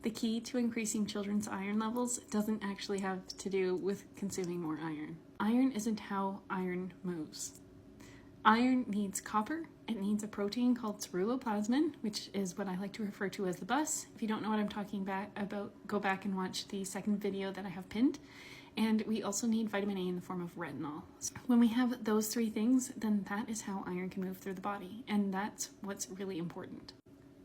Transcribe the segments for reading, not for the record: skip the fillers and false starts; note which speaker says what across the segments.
Speaker 1: The key to increasing children's iron levels doesn't actually have to do with consuming more iron. Iron isn't how iron moves. Iron needs copper. It needs a protein called ceruloplasmin, which is what I like to refer to as the bus. If you don't know what I'm talking about, go back and watch the second video that I have pinned. And we also need vitamin A in the form of retinol. So when we have those three things, then that is how iron can move through the body, and that's what's really important.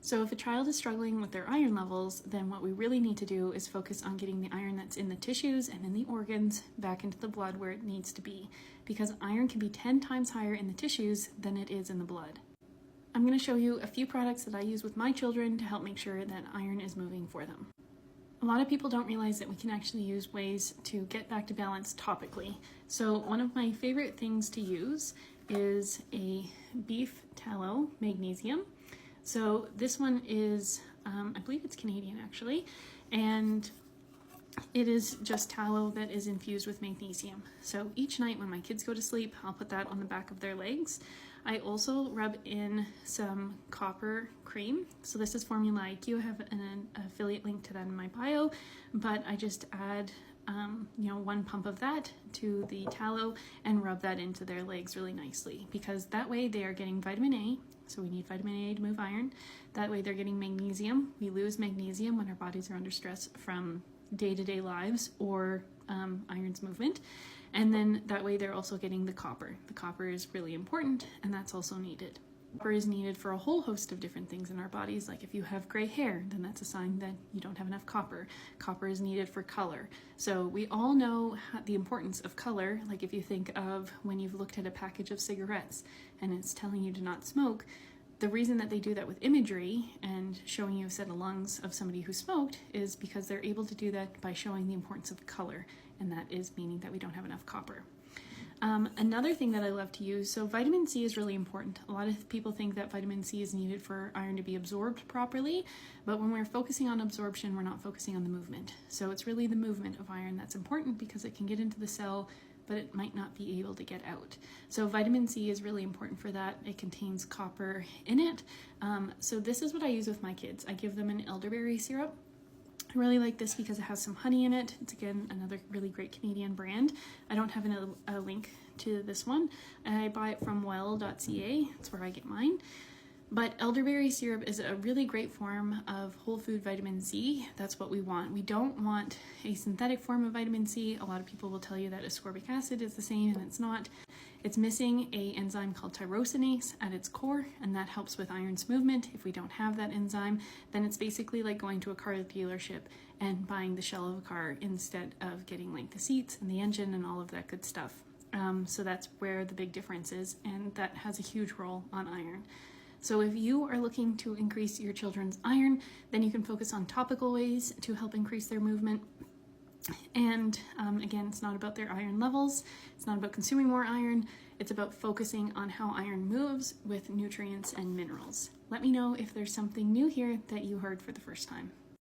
Speaker 1: So if a child is struggling with their iron levels, then what we really need to do is focus on getting the iron that's in the tissues and in the organs back into the blood where it needs to be, because iron can be 10 times higher in the tissues than it is in the blood. I'm going to show you a few products that I use with my children to help make sure that iron is moving for them. A lot of people don't realize that we can actually use ways to get back to balance topically. So one of my favorite things to use is a beef tallow magnesium. So this one is, I believe it's Canadian actually, and it is just tallow that is infused with magnesium. So each night when my kids go to sleep, I'll put that on the back of their legs. I also rub in some copper cream. So this is Formula IQ. I have an affiliate link to that in my bio, but I just add 1 pump of that to the tallow and rub that into their legs really nicely, because that way they are getting vitamin A. So we need vitamin A to move iron. That way they're getting magnesium. We lose magnesium when our bodies are under stress from day-to-day lives or iron's movement. And then that way they're also getting the copper. The copper is really important, and that's also needed. Copper is needed for a whole host of different things in our bodies. Like if you have gray hair, then that's a sign that you don't have enough copper. Copper is needed for color. So we all know the importance of color. Like if you think of when you've looked at a package of cigarettes and it's telling you to not smoke, the reason that they do that with imagery and showing you a set of lungs of somebody who smoked is because they're able to do that by showing the importance of color, and that is meaning that we don't have enough copper. Another thing that I love to use, so vitamin C is really important. A lot of people think that vitamin C is needed for iron to be absorbed properly, but when we're focusing on absorption, we're not focusing on the movement. So it's really the movement of iron that's important, because it can get into the cell, but it might not be able to get out. So vitamin C is really important for that. It contains copper in it. So this is what I use with my kids. I give them an elderberry syrup. I really like this because it has some honey in it. It's again another really great Canadian brand. I don't have a link to this one. I buy it from well.ca. That's where I get mine. But elderberry syrup is a really great form of whole food vitamin C. That's what we want. We don't want a synthetic form of vitamin C. A lot of people will tell you that ascorbic acid is the same, and it's not. It's missing an enzyme called tyrosinase at its core, and that helps with iron's movement. If we don't have that enzyme, then it's basically like going to a car dealership and buying the shell of a car instead of getting like the seats and the engine and all of that good stuff. So that's where the big difference is, and that has a huge role on iron. So if you are looking to increase your children's iron, then you can focus on topical ways to help increase their movement. And again, it's not about their iron levels. It's not about consuming more iron. It's about focusing on how iron moves with nutrients and minerals. Let me know if there's something new here that you heard for the first time.